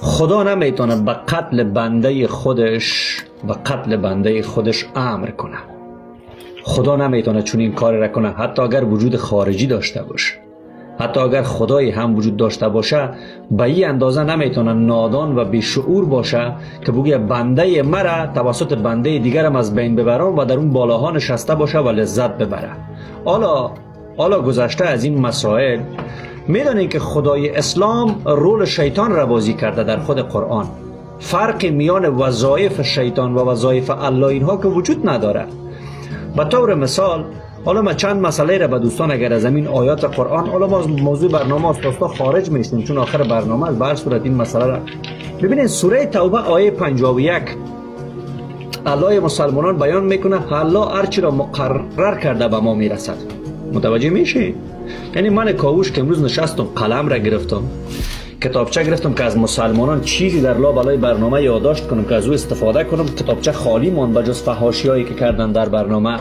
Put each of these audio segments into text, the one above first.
خدا نمیتونه به قتل بنده خودش امر کنه. خدا نمیتونه چون این کار را کنه، حتی اگر وجود خارجی داشته باشه، حتی اگر خدایی هم وجود داشته باشه، به این اندازه نمیتونه نادان و بیشعور باشه که بگه بنده مرا توسط بنده دیگرم از بین ببرم و در اون بالاها نشسته باشه و لذت ببره. حالا گذشته از این مسائل، میدونین که خدای اسلام رول شیطان را بازی کرده در خود قرآن. فرق میان وظایف شیطان و وظایف الله اینها که وجود نداره. به طور مثال، حالا ما چند مسئله را به دوستان اگر از این آیات قرآن، حالا ما موضوع برنامه از دوستا خارج میشیم چون آخر برنامه از، به هر صورت این مسئله را ببینید. سوره توبه آیه 51 الله مسلمانان بیان میکنه الله هرچی را مقرر کرده به ما میرسد. متوجه میشی؟ یعنی من کاوش که امروز نشستم قلم را گرفتم، کتابچه گرفتم که از مسلمانان چیزی در لابلای برنامه یادداشت کنم که از او استفاده کنم. کتابچه خالی ماند بجز فحاشیایی که کردن در برنامه.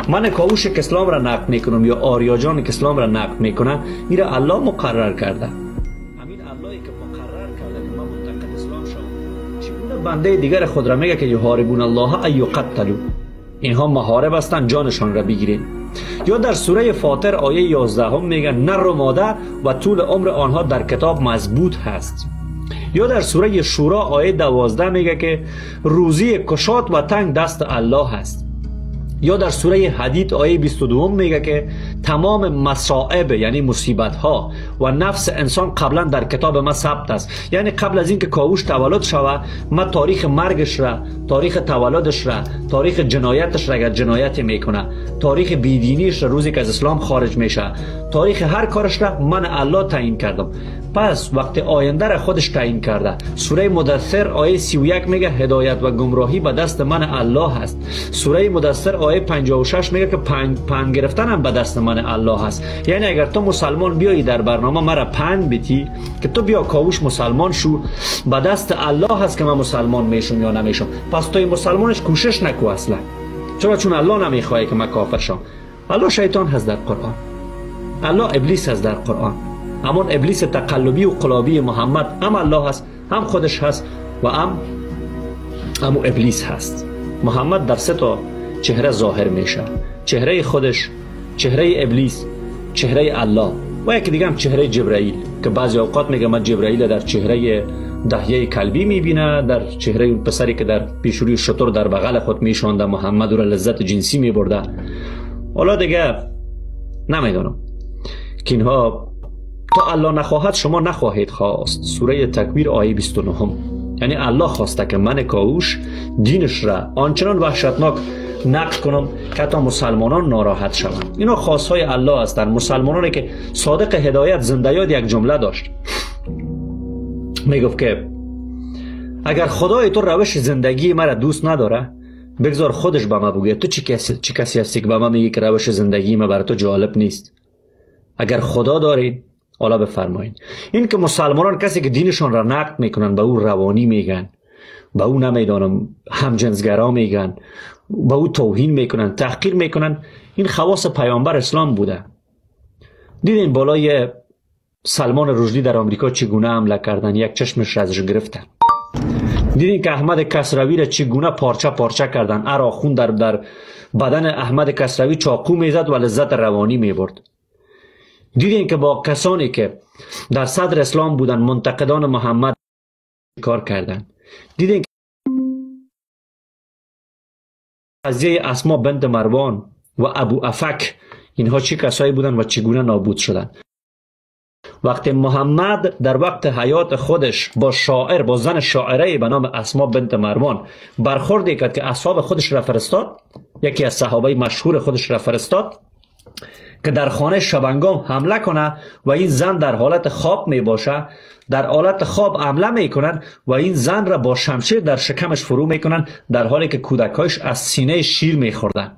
من کاوش که اسلام را نقد میکنم یا آریا جان که اسلام را نقد میکنه، این را الله مقرر کرده. همین اللهی که مقرر کرده که من منتقد اسلام شوم، چگونه بنده دیگر خود را میگه که یحاربون الله ای یقتلوا، اینها محارب هستند، جانشان را بگیرید. یا در سوره فاطر آیه 11 هم میگه نر و ماده و طول عمر آنها در کتاب مضبوط هست. یا در سوره شورا آیه 12 میگه که روزی کشاد و تنگ دست الله هست. یا در سوره حدید آیه 22 میگه که تمام مصائب یعنی مصیبت ها و نفس انسان قبلا در کتاب ما ثبت است. یعنی قبل از اینکه کاوش تولد شوه، ما تاریخ مرگش را، تاریخ تولدش را، تاریخ جنایتش را اگر جنایت میکنه، تاریخ بیدینیش را روزی که از اسلام خارج میشه، تاریخ هر کارش را من الله تعیین کردم. پس وقتی آینده را خودش تعیین کرده. سوره مدثر آیه 31 میگه هدایت و گمراهی به دست من الله هست. سوره مدثر آیه 56 میگه که پند گرفتن هم به دست من الله هست. یعنی اگر تو مسلمان بیایی در برنامه مرا پند بیتی که تو بیا کاوش مسلمان شو، به دست الله هست که من مسلمان میشم یا نمیشم. پس توی مسلمانش کوشش نکو اصلا. چون الله نمیخواد که من کافر شم. الله شیطان هست در قرآن، الله ابلیس هست در قرآن. همون ابلیس تقلبی و قلابی محمد هم الله هست، هم خودش هست و هم ابلیس هست. محمد در سه تا چهره ظاهر میشه: چهره خودش، چهره ابلیس، چهره الله و یکی دیگه هم چهره جبرائیل، که بعضی اوقات میگه من جبرائیل در چهره دحیه کلبی میبینه، در چهره پسری که در پیشروی شتر در بغل خود میشونده محمد را لذت جنسی میبرده. حالا دیگه نمیدونم که اینها تا الله نخواهد شما نخواهید خواست. سوره تکویر آیه 29. یعنی الله خواسته که من کاوش دینش را آنچنان وحشتناک نقد کنم که حتی مسلمانان ناراحت شوند. اینا خواستهای الله هستند. مسلمانانی که صادق هدایت زنده یاد یک جمله داشت، میگفت که اگر خدای تو روش زندگی مرا دوست نداره، بگذار خودش به ما بگه تو چی کسی هستی که به ما میگی که روش زندگی ما برای تو جالب نیست. اگر خدا دارید حالا بفرمایید. این که مسلمانان کسی که دینشان را نقد میکنن به او روانی میگن، به او نمیدانم همجنسگرا میگن، به او توهین میکنن، تحقیر میکنن، این خواص پیامبر اسلام بوده. دیدین بالای سلمان رشدی در آمریکا چگونه حمله کردن، یک چشمش را ازش گرفتن. دیدین که احمد کسروی را چگونه پارچه پارچه کردن، خون در بدن احمد کسروی چاقو میزد و لذت روانی میبرد. دیدین که با کسانی که در صدر اسلام بودن، منتقدان محمد، کار کردن. دیدین که قضیه اسما بنت مروان و ابو افک اینها چه کسایی بودن و چگونه نابود شدن. وقتی محمد در وقت حیات خودش با شاعر، با زن شاعره به نام اسما بنت مروان برخوردی کرد که اصحاب خودش را فرستاد، یکی از صحابه مشهور خودش را فرستاد که در خانه شبنگام حمله کنه و این زن در حالت خواب می باشه، در حالت خواب حمله می کنن و این زن را با شمشیر در شکمش فرو می کنن، در حالی که کودکایش از سینه شیر می خوردن.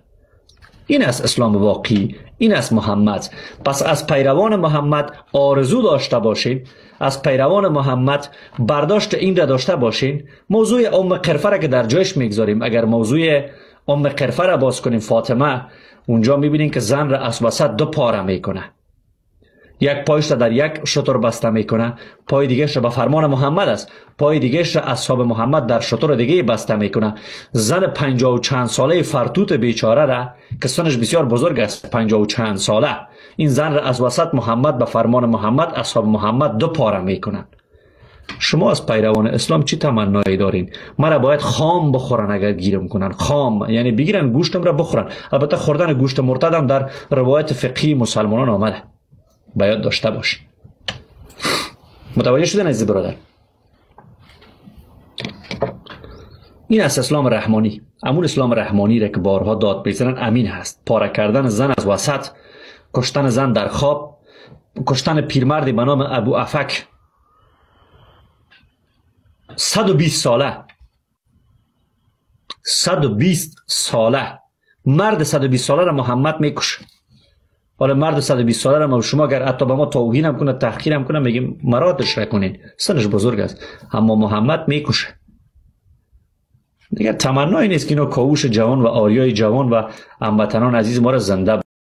این است اسلام واقعی، این است محمد. پس از پیروان محمد آرزو داشته باشین، از پیروان محمد برداشت این را داشته باشین. موضوع ام قرفه را که در جایش میگذاریم، اگر موضوع ام قرفه را باز کنیم، فاطمه، اونجا میبینین که زن را از وسط دو پاره میکنه. یک پایش در یک شتر بسته میکنه، پای دیگهش به فرمان محمد است، پای دیگهش اصحاب محمد در شتر دیگه بسته میکنه. زن 50 و چند ساله فرتوت بیچاره را که سنش بسیار بزرگ است، 50 و چند ساله، این زن را از وسط محمد به فرمان محمد اصحاب محمد دو پاره میکنن. شما از پیروان اسلام چی تمنایی دارین؟ مرا باید خام بخورن اگر گیرم کنن، خام یعنی بگیرن گوشتم را بخورن. البته خوردن گوشت مرتد هم در روایت فقهی مسلمانان آمده، باید داشته باش. متوجه شدن عزیز برادر؟ این است اسلام رحمانی. امون اسلام رحمانی را که بارها داد بزنن امین هست. پاره کردن زن از وسط، کشتن زن در خواب، کشتن پیرمردی به نام ابو افک 120 ساله، 120 ساله مرد 120 ساله را محمد میکشه. حالا مرد 120 ساله را شما اگر حتی به ما توهین هم کنه، تحقیر هم کنه، میگیم مرادش را کنین، سنش بزرگ است، اما محمد میکشه. دیگر تمنایی نیست که اینو کاوش جوان و آریای جوان و هموطنان عزیز ما را زنده